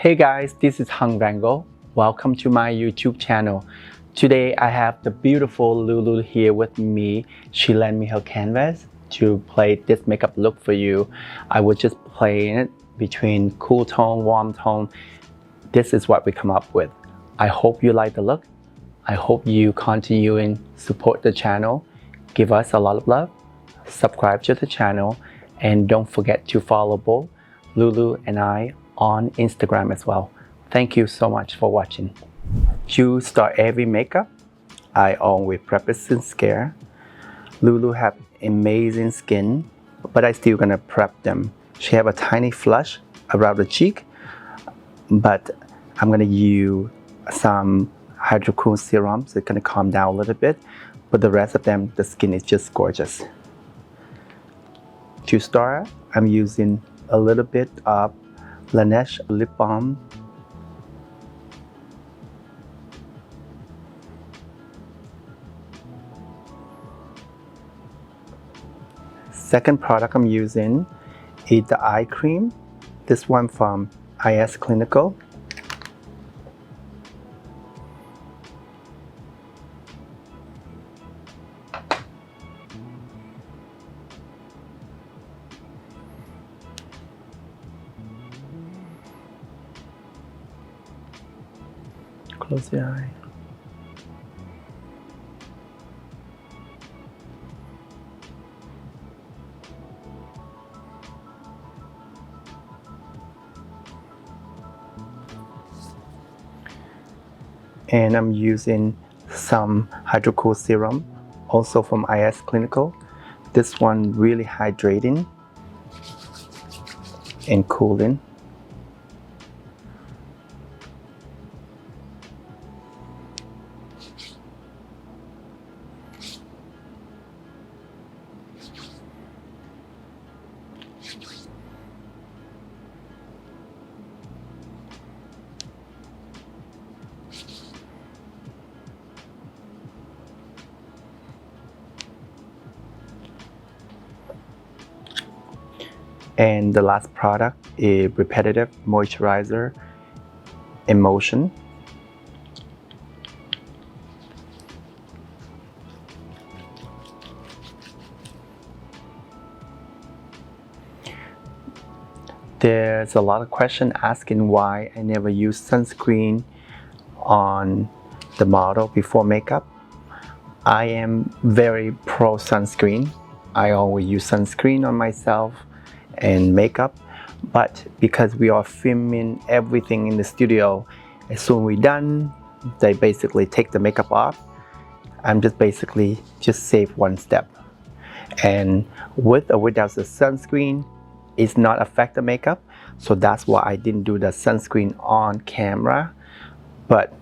Hey guys, this is Vanngo. Welcome to my YouTube channel. Today I have the beautiful Lulu here with me. She lent me her canvas to play this makeup look for you. I was just playing it between cool tone, warm tone. This is what we come up with. I hope you like the look. I hope you continue and support the channel. Give us a lot of love. Subscribe to the channel and don't forget to follow both Lulu and I on Instagram as well. Thank you so much for watching. To start every makeup, I always practice skincare. Lulu have amazing skin, but I still gonna prep them. She have a tiny flush around the cheek, but I'm gonna use some hydrocool serum, so it's gonna calm down a little bit. But the rest of them, the skin is just gorgeous. To start, I'm using a little bit of Laneige lip balm. Second product I'm using is the eye cream. This one from IS Clinical. Close your eye. And I'm using some hydrocool serum, also from IS Clinical. This one really hydrating and cooling. And the last product is Repetitive Moisturizer Emotion. There's a lot of questions asking why I never use sunscreen on the model before makeup. I am very pro sunscreen. I always use sunscreen on myself and makeup, but because we are filming everything in the studio, as soon as we're done, they basically take the makeup off. I'm just basically save one step. And with or without the sunscreen, it's not affect the makeup, so that's why I didn't do the sunscreen on camera. But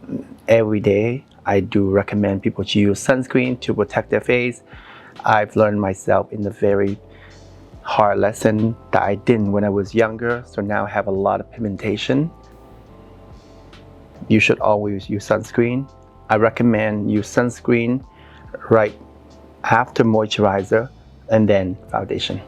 every day I do recommend people to use sunscreen to protect their face. I've learned myself in the very hard lesson that I didn't when I was younger, so now I have a lot of pigmentation. You should always use sunscreen. I recommend use sunscreen right after moisturizer and then foundation.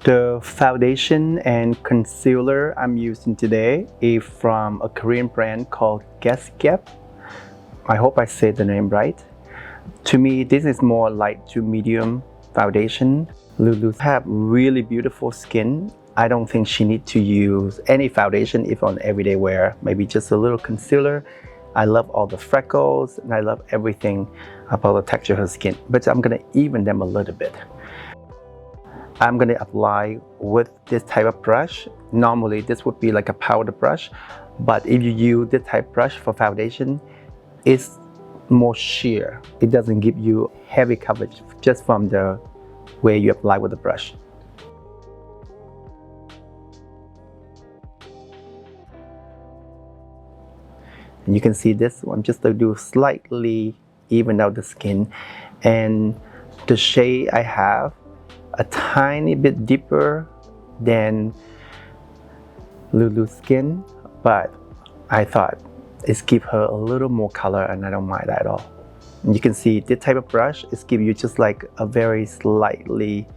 The foundation and concealer I'm using today is from a Korean brand called GESGEP. I hope I said the name right. To me, this is more light to medium foundation. Lulu have really beautiful skin. I don't think she needs to use any foundation if on everyday wear. Maybe just a little concealer. I love all the freckles and I love everything about the texture of her skin. But I'm gonna even them a little bit. I'm going to apply with this type of brush. Normally this would be like a powder brush, but if you use this type of brush for foundation, it's more sheer. It doesn't give you heavy coverage just from the way you apply with the brush. And you can see this one just to do slightly even out the skin. And the shade I have a tiny bit deeper than Lulu's skin, but I thought it's give her a little more color, and I don't mind that at all. And you can see this type of brush is give you just like a very slightly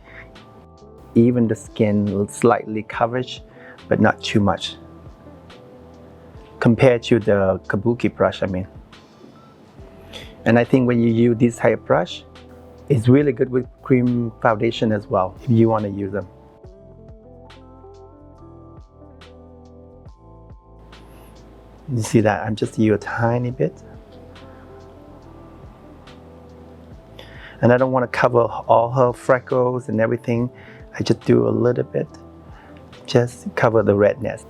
even the skin, slightly coverage, but not too much compared to the kabuki brush, I mean. And I think when you use this type of brush, it's really good with cream foundation as well, if you want to use them. You see that I'm just use a tiny bit. And I don't want to cover all her freckles and everything. I just do a little bit, just cover the redness.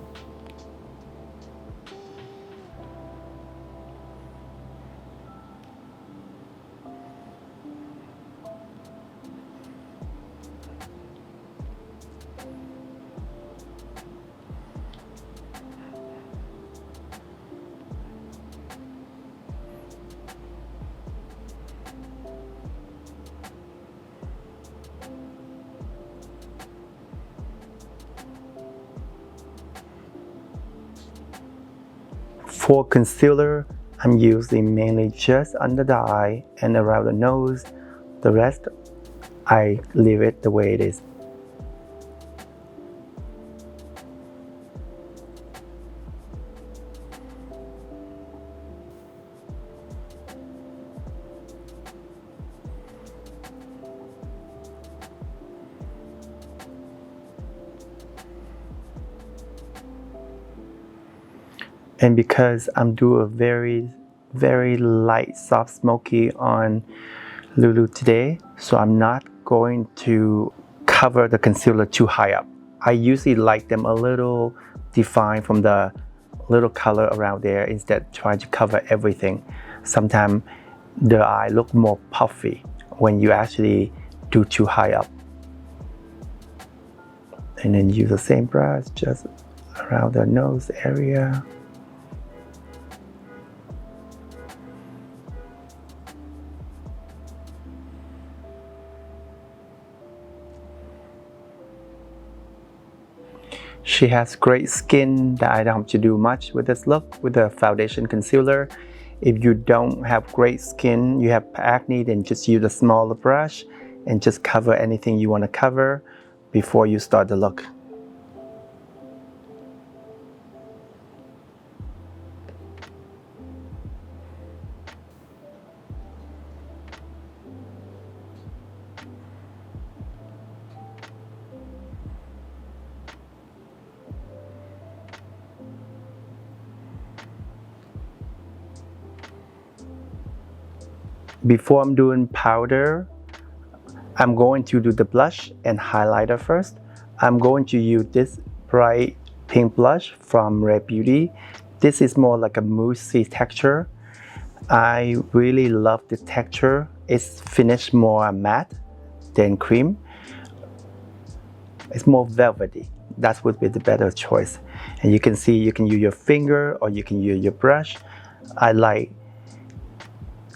For concealer, I'm using mainly just under the eye and around the nose. The rest, I leave it the way it is. And because I'm doing a very light soft smoky on Lulu today, so I'm not going to cover the concealer too high up. I usually like them a little defined from the little color around there instead of trying to cover everything. Sometimes the eye look more puffy when you actually do too high up. And then use the same brush just around the nose area. She has great skin that I don't have to do much with this look with the foundation concealer. If you don't have great skin, you have acne, then just use a smaller brush and just cover anything you want to cover before you start the look. Before I'm doing powder, I'm going to do the blush and highlighter first. I'm going to use this bright pink blush from Rare Beauty. This is more like a moussey texture. I really love the texture. It's finished more matte than cream. It's more velvety. That would be the better choice. And you can see you can use your finger or you can use your brush. I like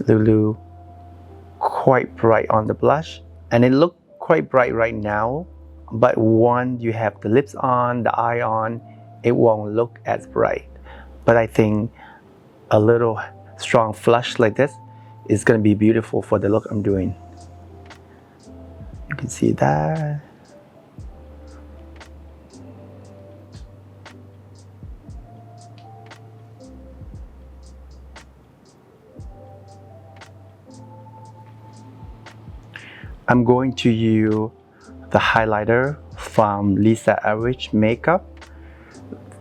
Lulu quite bright on the blush, and it looks quite bright right now, but once you have the lips on, the eye on, it won't look as bright. But I think a little strong flush like this is going to be beautiful for the look I'm doing. You can see that. I'm going to use the highlighter from Lisa Average Makeup.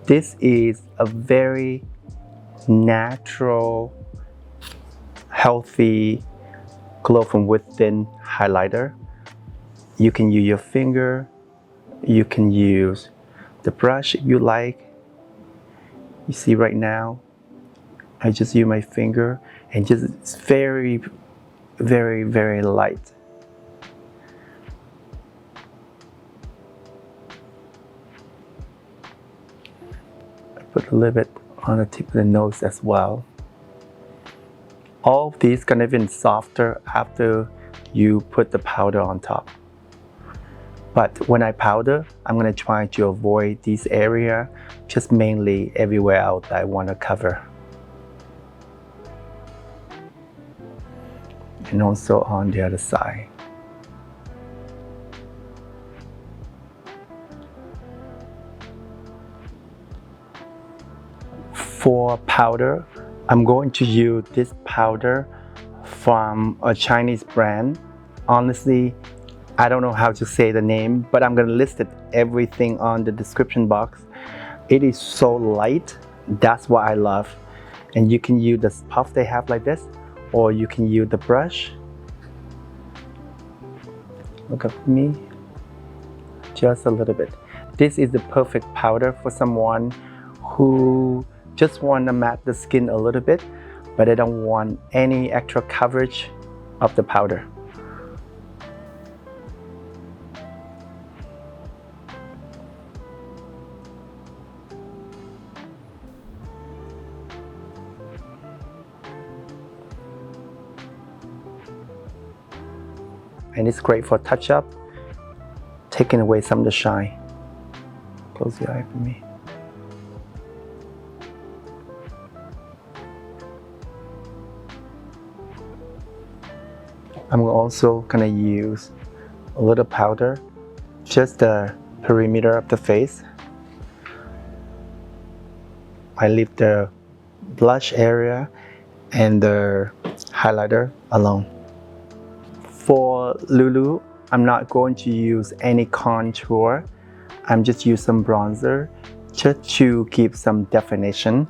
This is a very natural, healthy, glow from within highlighter. You can use your finger, you can use the brush if you like. You see right now, I just use my finger and just it's very light. Put a little bit on the tip of the nose as well. All of these gonna be softer after you put the powder on top. But when I powder, I'm gonna try to avoid this area, just mainly everywhere else I wanna cover. And also on the other side. For powder, I'm going to use this powder from a Chinese brand. Honestly, I don't know how to say the name, but I'm gonna list it everything on the description box. It is so light, that's what I love. And you can use the puff they have like this, or you can use the brush. Look at me, just a little bit. This is the perfect powder for someone who just want to matte the skin a little bit, but they don't want any extra coverage of the powder. And it's great for touch up, taking away some of the shine. Close your eye for me. I'm also gonna use a little powder, just the perimeter of the face. I leave the blush area and the highlighter alone. For Lulu, I'm not going to use any contour. I'm just use some bronzer just to give some definition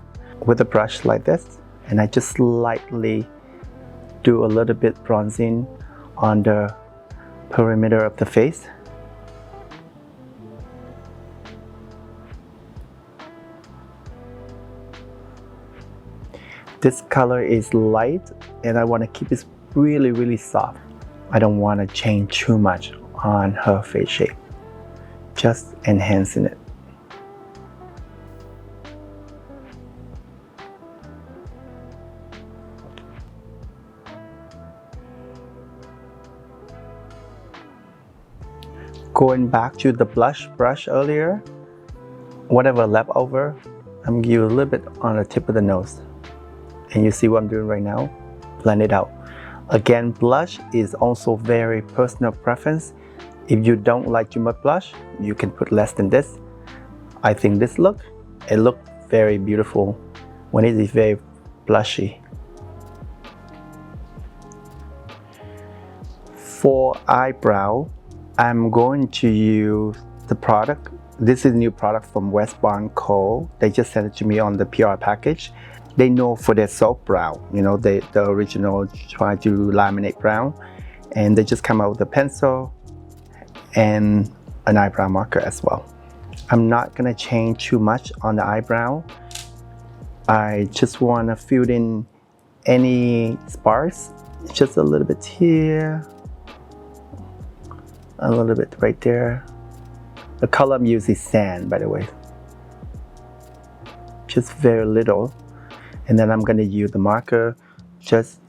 with a brush like this. And I just slightly do a little bit bronzing on the perimeter of the face. This color is light and I want to keep it really soft. I don't want to change too much on her face shape, just enhancing it. Going back to the blush brush earlier, whatever left over, I'm gonna give a little bit on the tip of the nose. And you see what I'm doing right now? Blend it out. Again, blush is also very personal preference. If you don't like too much blush, you can put less than this. I think this look, it looks very beautiful when it is very blushy. For eyebrow, I'm going to use the product. This is a new product from Vanngo. They just sent it to me on the PR package. They know for their soft brow, you know, the original try to laminate brow, and they just come out with a pencil and an eyebrow marker as well. I'm not gonna change too much on the eyebrow. I just wanna fill in any sparse, just a little bit here, a little bit right there. The color I'm using is sand, by the way. Just very little. And then I'm gonna use the marker, just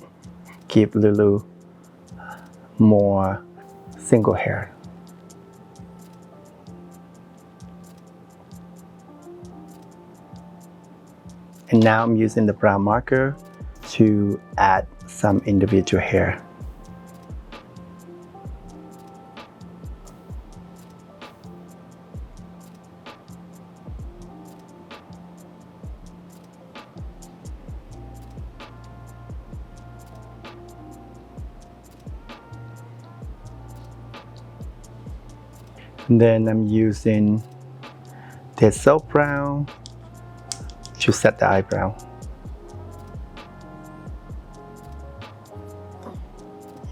give Lulu more single hair. And now I'm using the brown marker to add some individual hair. And then I'm using this soap brown to set the eyebrow.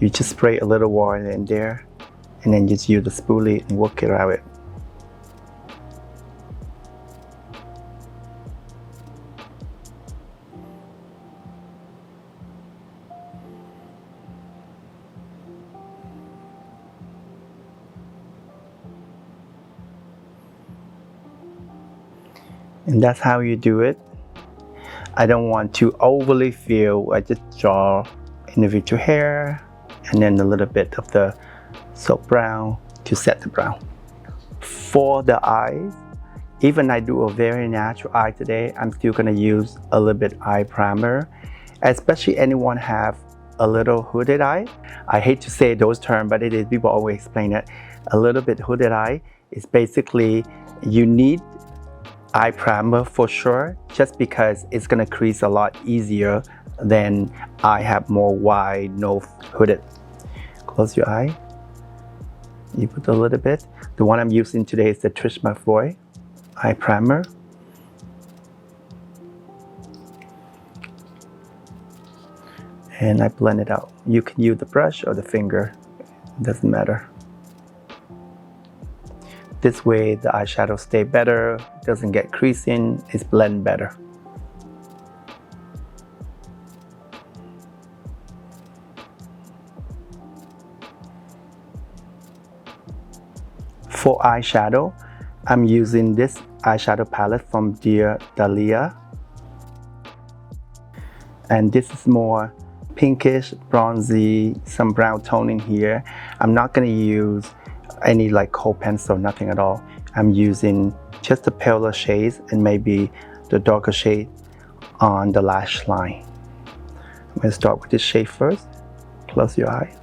You just spray a little water in there and then just use the spoolie and work it around it. And that's how you do it. I don't want to overly fill. I just draw individual hair and then a little bit of the soap brown to set the brown. For the eyes, even I do a very natural eye today, I'm still gonna use a little bit eye primer, especially anyone have a little hooded eye. I hate to say those terms, but it is, people always explain it. A little bit hooded eye is basically you need eye primer for sure, just because it's gonna crease a lot easier than I have more wide, no hooded. Close your eye. You put a little bit. The one I'm using today is the Trish McFoy eye primer. And I blend it out. You can use the brush or the finger, it doesn't matter. This way the eyeshadow stay better, doesn't get creasing, it's blend better. For eyeshadow, I'm using this eyeshadow palette from Dear Dahlia. And this is more pinkish, bronzy, some brown tone in here. I'm not gonna use any like cold pencil, nothing at all. I'm using just the paler shades and maybe the darker shade on the lash line. I'm gonna start with this shade first. Close your eye.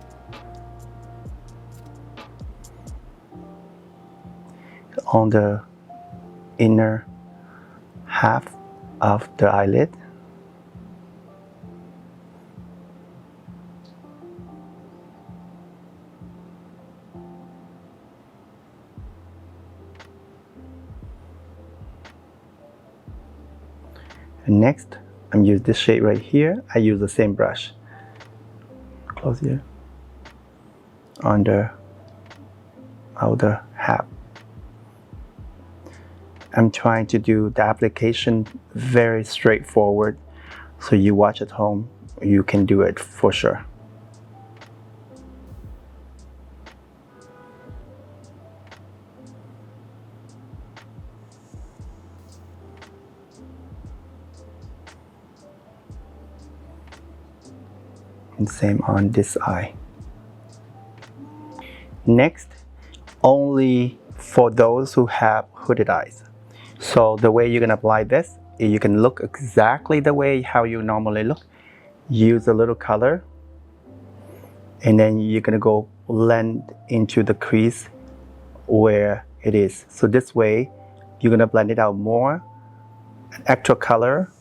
On the inner half of the eyelid. And next, I'm using this shade right here. I use the same brush. Close here. On the outer half. I'm trying to do the application very straightforward, so you watch at home, you can do it for sure. And same on this eye. Next, only for those who have hooded eyes. So the way you're gonna apply this, you can look exactly the way how you normally look. Use a little color, and then you're gonna go blend into the crease where it is. So this way, you're gonna blend it out more, an extra color,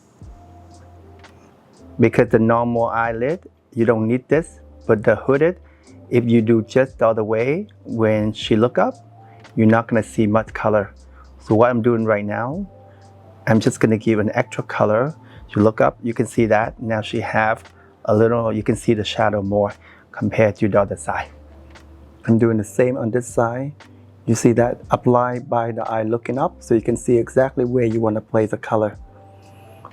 because the normal eyelid, you don't need this, but the hooded, if you do just the other way, when she look up, you're not gonna see much color. So what I'm doing right now, I'm just gonna give an extra color. You look up, you can see that. Now she have a little, you can see the shadow more compared to the other side. I'm doing the same on this side. You see that apply by the eye looking up, so you can see exactly where you wanna place the color.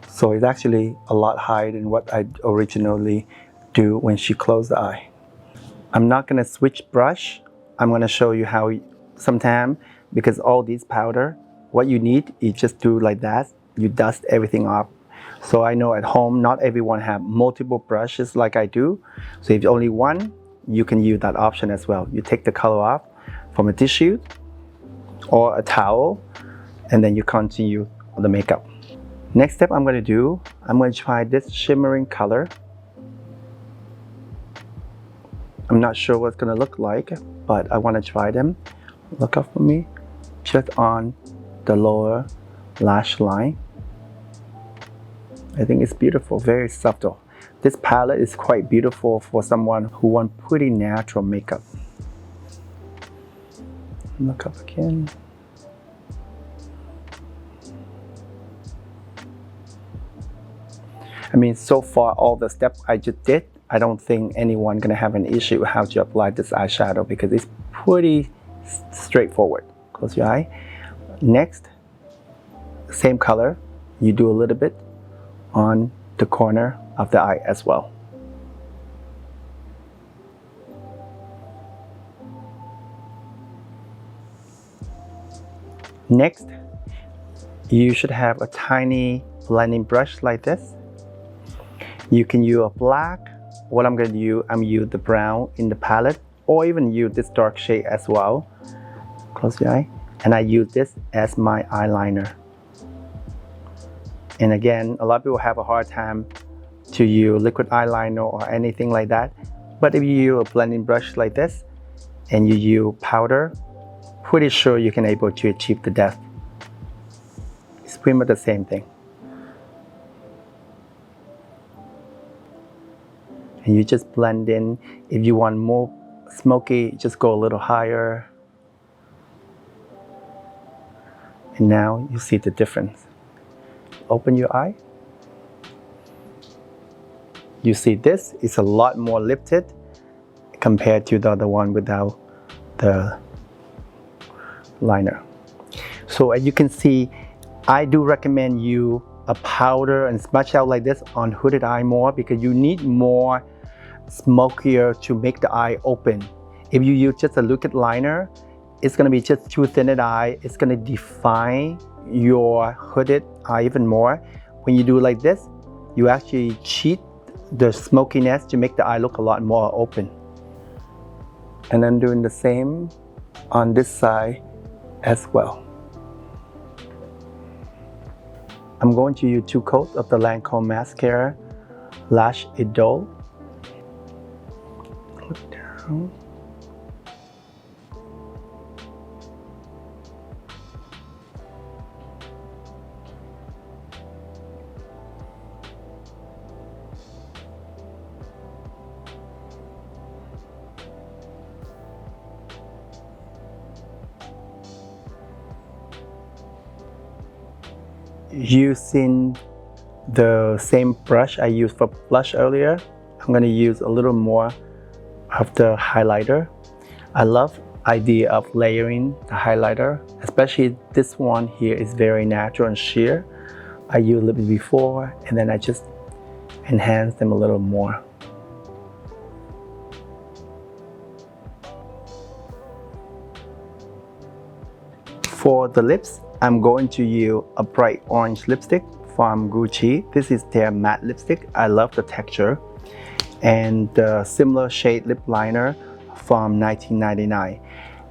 So it's actually a lot higher than what I originally do when she closed the eye. I'm not gonna switch brush. I'm gonna show you how sometime, because all these powder, what you need is just do like that. You dust everything off. So I know at home, not everyone have multiple brushes like I do. So if only one, you can use that option as well. You take the color off from a tissue or a towel, and then you continue the makeup. Next step I'm gonna do, I'm gonna try this shimmering color. I'm not sure what it's gonna look like, but I wanna try them. Look up for me, just on the lower lash line. I think it's beautiful, very subtle. This palette is quite beautiful for someone who wants pretty natural makeup. Look up again. I mean, so far all the steps I just did, I don't think anyone gonna have an issue how to apply this eyeshadow, because it's pretty straightforward. Close your eye. Next, same color, you do a little bit on the corner of the eye as well. Next, you should have a tiny blending brush like this. You can use a black. What I'm going to use, I'm use the brown in the palette, or even use this dark shade as well. Close your eye. And I use this as my eyeliner. And again, a lot of people have a hard time to use liquid eyeliner or anything like that. But if you use a blending brush like this, and you use powder, pretty sure you can able to achieve the depth. It's pretty much the same thing. And you just blend in. If you want more smoky, just go a little higher. And now you see the difference. Open your eye. You see this is a lot more lifted compared to the other one without the liner. So as you can see, I do recommend you a powder and smudge out like this on hooded eye more, because you need more smokier to make the eye open. If you use just a liquid liner, it's going to be just too thin an eye. It's going to define your hooded eye even more. When you do like this, you actually cheat the smokiness to make the eye look a lot more open. And then doing the same on this side as well. I'm going to use 2 coats of the Lancome mascara, Lash Idol. Look down. Using the same brush I used for blush earlier, I'm going to use a little more of the highlighter. I love the idea of layering the highlighter, especially this one here is very natural and sheer. I used a little bit before, and then I just enhance them a little more. For the lips, I'm going to use a bright orange lipstick from Gucci. This is their matte lipstick. I love the texture. And the similar shade lip liner from 1999.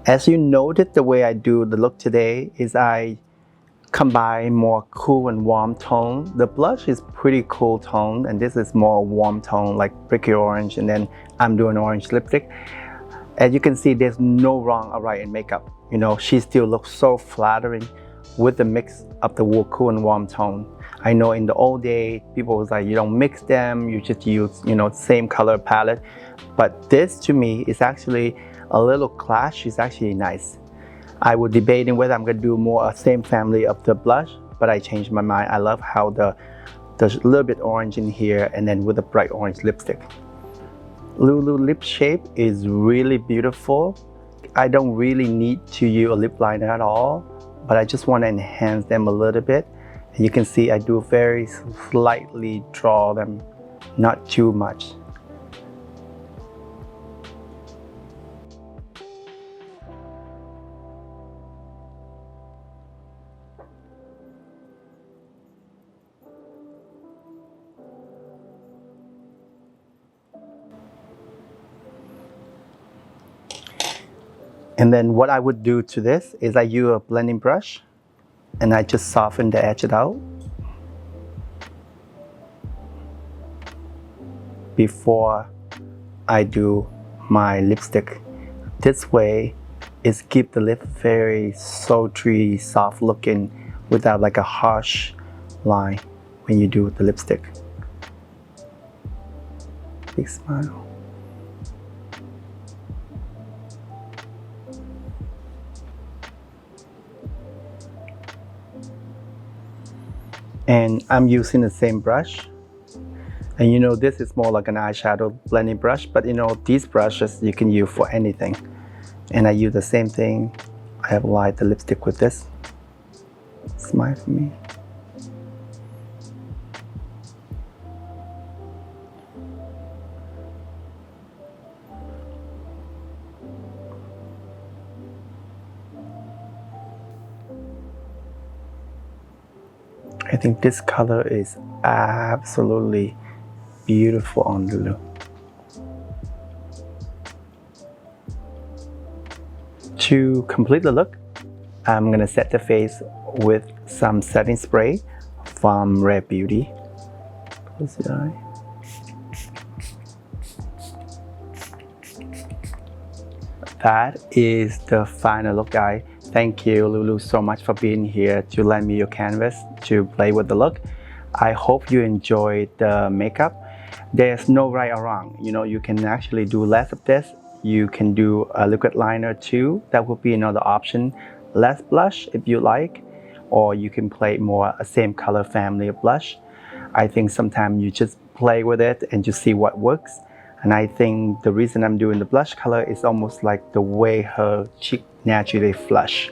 As you noted, the way I do the look today is I combine more cool and warm tone. The blush is pretty cool tone, and this is more warm tone like bricky orange, and then I'm doing orange lipstick. As you can see, there's no wrong or right in makeup. You know, she still looks so flattering with the mix of the cool and warm tone. I know in the old day, people was like, you don't mix them, you just use, you know, same color palette. But this to me is actually a little clash. It's actually nice. I was debating whether I'm gonna do more same family of the blush, but I changed my mind. I love how there's a little bit orange in here, and then with a bright orange lipstick. Lulu lip shape is really beautiful. I don't really need to use a lip liner at all, but I just want to enhance them a little bit. And you can see I do very slightly draw them, not too much. And then what I would do to this is I use a blending brush and I just soften the edge out before I do my lipstick. This way it keeps the lip very sultry, soft looking without like a harsh line when you do the lipstick. Big smile. And I'm using the same brush, and you know this is more like an eyeshadow blending brush, but you know these brushes you can use for anything. And I use the same thing. I apply the lipstick with this. Smile for me. I think this color is absolutely beautiful on Lulu. To complete the look, I'm gonna set the face with some setting spray from Rare Beauty. Close the eye. That is the final look, guys. Thank you, Lulu, so much for being here to lend me your canvas to play with the look. I hope you enjoyed the makeup. There's no right or wrong. You know, you can actually do less of this. You can do a liquid liner too. That would be another option. Less blush if you like, or you can play more a same color family of blush. I think sometimes you just play with it and just see what works. And I think the reason I'm doing the blush color is almost like the way her cheek naturally flush.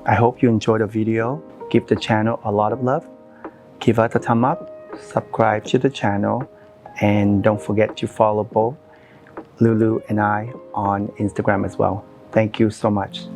I hope you enjoyed the video. Give the channel a lot of love. Give us a thumb up, subscribe to the channel, and don't forget to follow both Lulu and I on Instagram as well. Thank you so much.